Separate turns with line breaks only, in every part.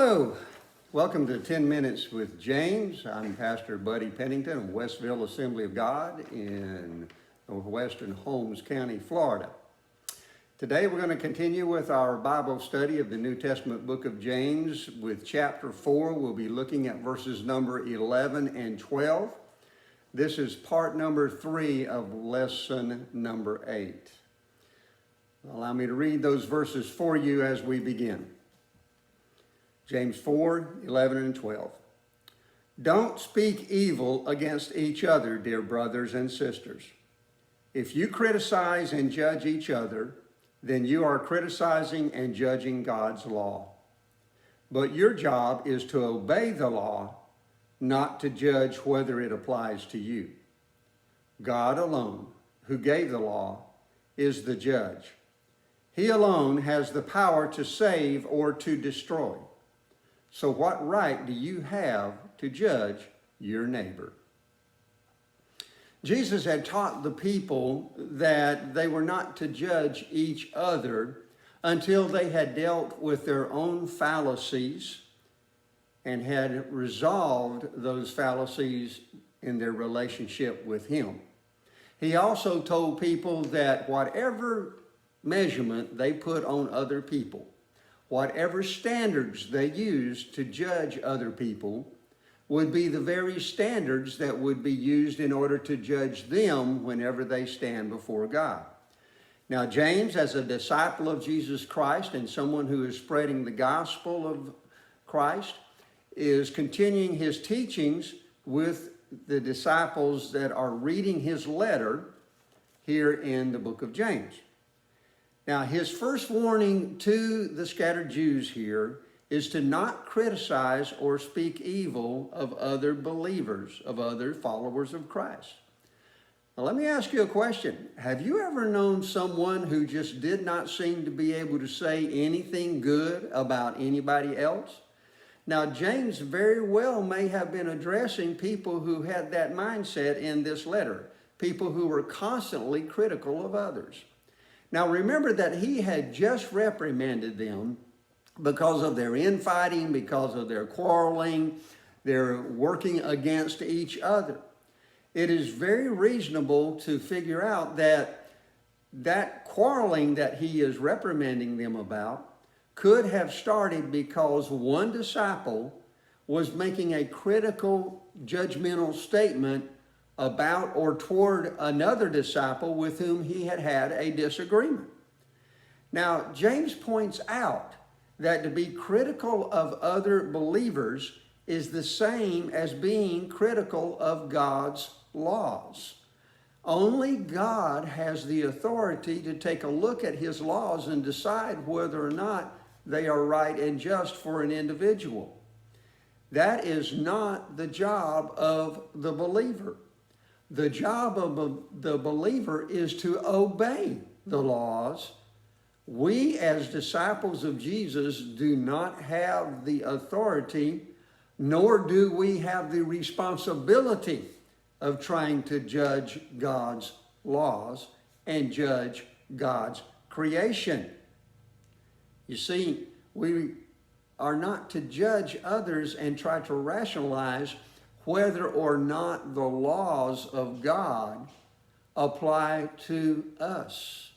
Hello, welcome to 10 Minutes with James. I'm Pastor Buddy Pennington of Westville Assembly of God in northwestern Holmes County, Florida. Today we're going to continue with our Bible study of the New Testament book of James with chapter 4. We'll be looking at verses number 11 and 12. This is part number 3 of lesson number 8. Allow me to read those verses for you as we begin. James 4, 11 and 12. Don't speak evil against each other, dear brothers and sisters. If you criticize and judge each other, then you are criticizing and judging God's law. But your job is to obey the law, not to judge whether it applies to you. God alone, who gave the law, is the judge. He alone has the power to save or to destroy. So what right do you have to judge your neighbor? Jesus had taught the people that they were not to judge each other until they had dealt with their own fallacies and had resolved those fallacies in their relationship with Him. He also told people that whatever measurement they put on other people, whatever standards they used to judge other people, would be the very standards that would be used in order to judge them whenever they stand before God. Now, James, as a disciple of Jesus Christ and someone who is spreading the gospel of Christ, is continuing his teachings with the disciples that are reading his letter here in the book of James. Now, his first warning to the scattered Jews here is to not criticize or speak evil of other believers, of other followers of Christ. Now, let me ask you a question. Have you ever known someone who just did not seem to be able to say anything good about anybody else? Now, James very well may have been addressing people who had that mindset in this letter, people who were constantly critical of others. Now, remember that he had just reprimanded them because of their infighting, because of their quarreling, their working against each other. It is very reasonable to figure out that that quarreling that he is reprimanding them about could have started because one disciple was making a critical, judgmental statement about or toward another disciple with whom he had had a disagreement. Now, James points out that to be critical of other believers is the same as being critical of God's laws. Only God has the authority to take a look at His laws and decide whether or not they are right and just for an individual. That is not the job of the believer. The job of the believer is to obey the laws. We, as disciples of Jesus, do not have the authority, nor do we have the responsibility of trying to judge God's laws and judge God's creation. You see, we are not to judge others and try to rationalize whether or not the laws of God apply to us.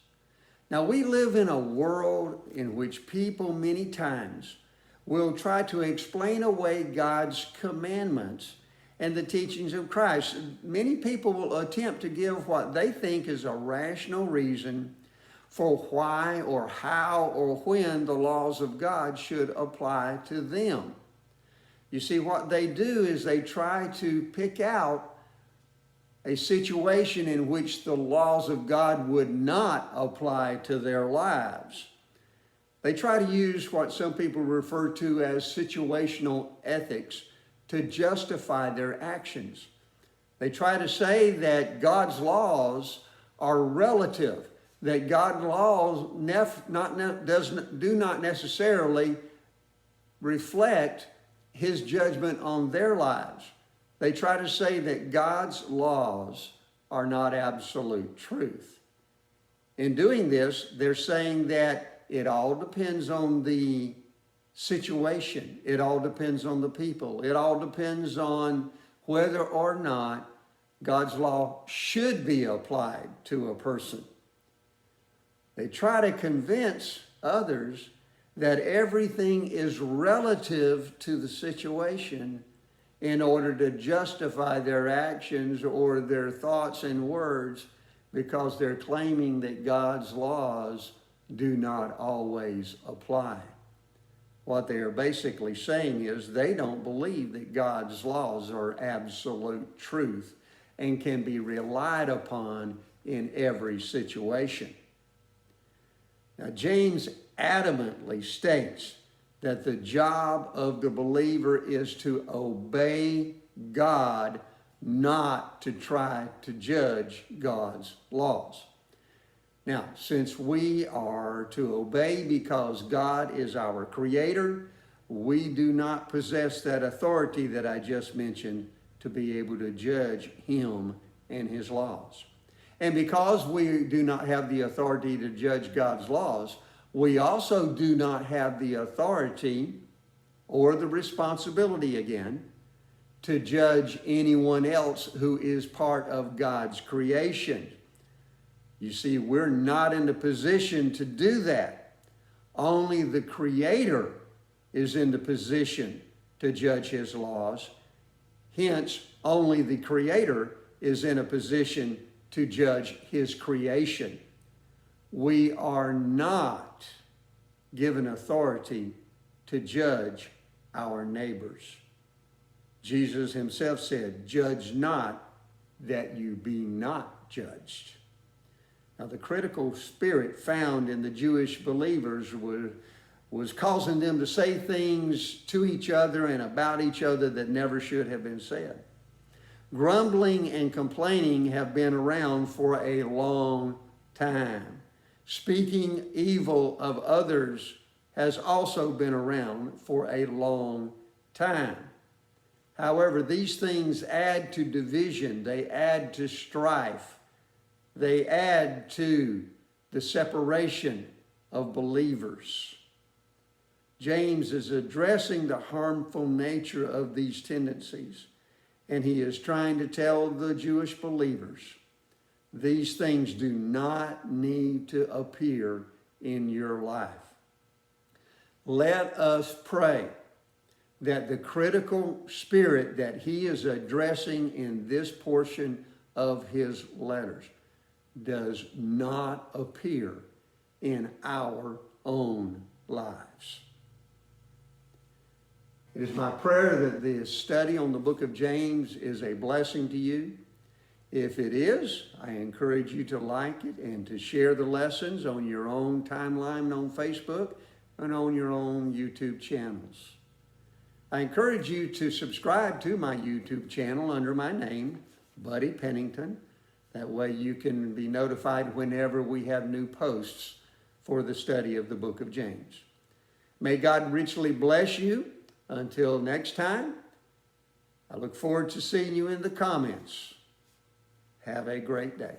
Now, we live in a world in which people many times will try to explain away God's commandments and the teachings of Christ. Many people will attempt to give what they think is a rational reason for why or how or when the laws of God should apply to them. You see, what they do is they try to pick out a situation in which the laws of God would not apply to their lives. They try to use what some people refer to as situational ethics to justify their actions. They try to say that God's laws are relative, that God's laws do not necessarily reflect His judgment on their lives. They try to say that God's laws are not absolute truth. In doing this, they're saying that it all depends on the situation. It all depends on the people. It all depends on whether or not God's law should be applied to a person. They try to convince others that everything is relative to the situation in order to justify their actions or their thoughts and words, because they're claiming that God's laws do not always apply. What they are basically saying is they don't believe that God's laws are absolute truth and can be relied upon in every situation. Now, James adamantly states that the job of the believer is to obey God, not to try to judge God's laws. Now, since we are to obey because God is our creator, we do not possess that authority that I just mentioned to be able to judge him and his laws. And because we do not have the authority to judge God's laws, we also do not have the authority or the responsibility, again, to judge anyone else who is part of God's creation. You see, we're not in the position to do that. Only the Creator is in the position to judge his laws. Hence, only the Creator is in a position to judge his creation. We are not given authority to judge our neighbors. Jesus himself said, "Judge not that you be not judged." Now, the critical spirit found in the Jewish believers was causing them to say things to each other and about each other that never should have been said. Grumbling and complaining have been around for a long time. Speaking evil of others has also been around for a long time. However, these things add to division. They add to strife. They add to the separation of believers. James is addressing the harmful nature of these tendencies, and he is trying to tell the Jewish believers, these things do not need to appear in your life. Let us pray that the critical spirit that he is addressing in this portion of his letters does not appear in our own lives. It is my prayer that this study on the book of James is a blessing to you. If it is, I encourage you to like it and to share the lessons on your own timeline on Facebook and on your own YouTube channels. I encourage you to subscribe to my YouTube channel under my name, Buddy Pennington. That way you can be notified whenever we have new posts for the study of the book of James. May God richly bless you. Until next time, I look forward to seeing you in the comments. Have a great day.